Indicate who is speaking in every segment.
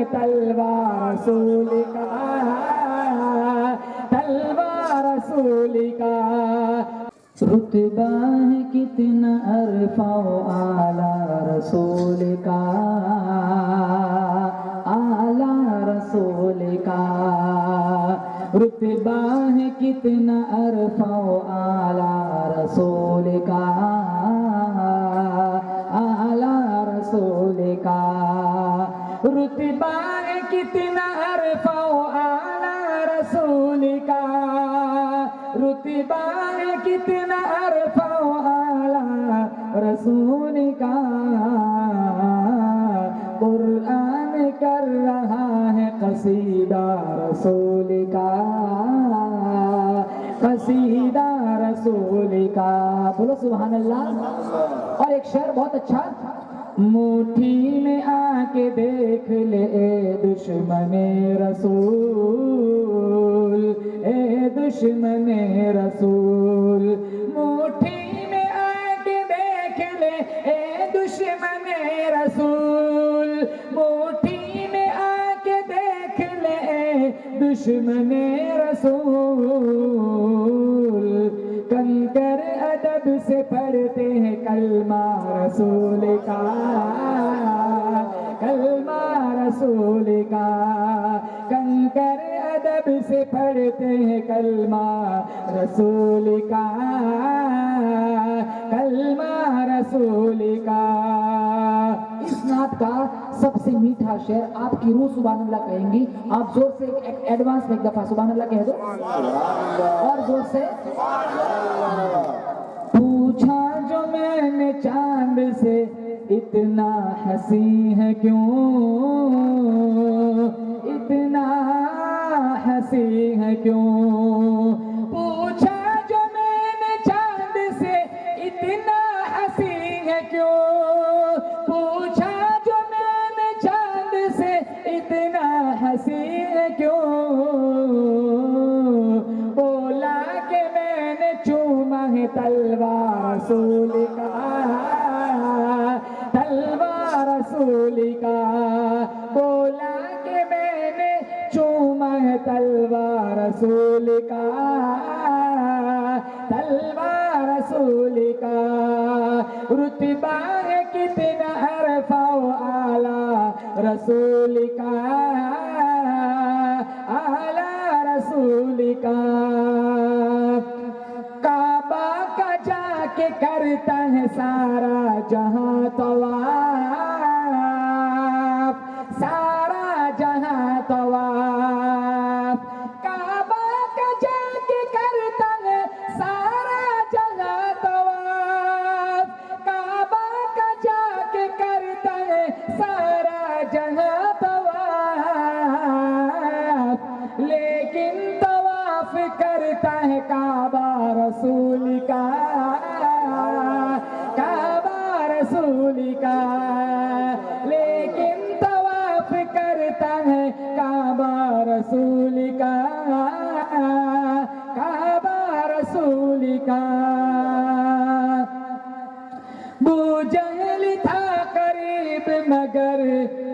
Speaker 1: तलवार रसूल का, तलवार रसूल का। रुतबा है कितना अरफा आला रसूल का, आला रसूल का। रुतबा है कितना अरफा आला रसूल का, आला रसूल का। रुतबा है कितना अरफा आला रसूल का, रुतबा है कितना अरफा आला रसूल का। कुरान कर रहा है कसीदा रसूल का, कसीदा रसूल का। बोलो सुभान अल्लाह। और एक शेर बहुत अच्छा, मुट्ठी में आके देख ले ए दुश्मने रसूल, ए दुश्मने रसूल। मुट्ठी में आके देख ले ए दुश्मने रसूल, मुट्ठी में आके देख ले ए दुश्मने रसूल। कंकर अदब से पढ़ते हैं कलमा रसूल का, कलमा रसूल का। कंकर अदब से पढ़ते हैं कलमा रसूल का, कलमा रसूल का। इस नात का सबसे मीठा शेर आपकी रूह सुभान अल्लाह कहेंगी। आप जोर से एक एडवांस में एक दफा सुभान अल्लाह कह दो, और जोर से। पूछा जो मैंने चांद से इतना हंसी है क्यों, इतना हंसी है क्यों। पूछा जो मैंने चांद से इतना हंसी है क्यों, पूछा जो मैंने चांद से इतना हंसी है क्यों। बोला कि मैंने चूमा है तलवार रसूल का, तलवार रसूल का। बोला कि मैंने चूमा है तलवार रसूल का, तलवार रसूल का। रुतबा है कितना अरफा आला रसूल का, आला रसूल का। काबा का जाके करता है सारा जहां तवाफ, सारा जहां तवाफ। काबा का जाके करता है सारा जहां तवाफ, काबा का जाके करता है सारा जहां तवाफ। लेकिन तवाफ करता है काबा रसूल का, काबा रसूल का। लेकिन तवाफ करता है काबा रसूल का, काबा रसूल का। अबू जहल था करीब मगर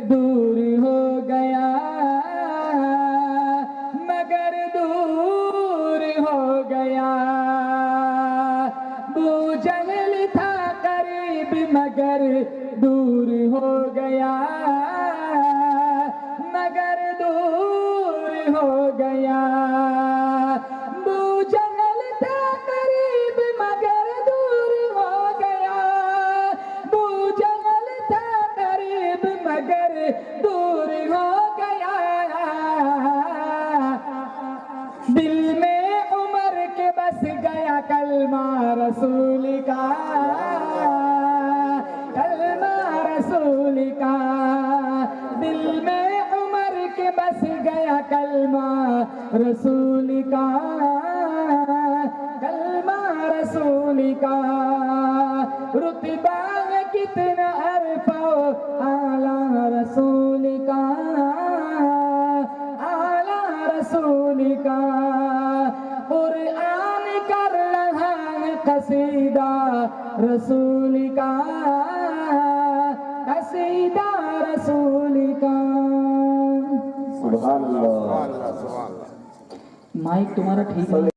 Speaker 1: दूर हो गया, मगर दूर हो गया। अबू जहल था करीब मगर दूर हो गया, मगर दूर हो गया। अबू जहल था करीब मगर दूर हो गया, अबू जहल था करीब मगर दूर हो गया। दिल में उमर के बस गया कलमा रसूल का, कलमा रसूल का। दिल में उमर के बस गया कलमा रसूल का, कलमा रसूल का। रुतबा है कितना अरफा आला रसूल का, आला रसूल का। कुरान कर रहा है कसीदा रसूल का, कसीदा रसूल का।
Speaker 2: सुभान अल्लाह
Speaker 1: माइक तुम्हारा ठीक नहीं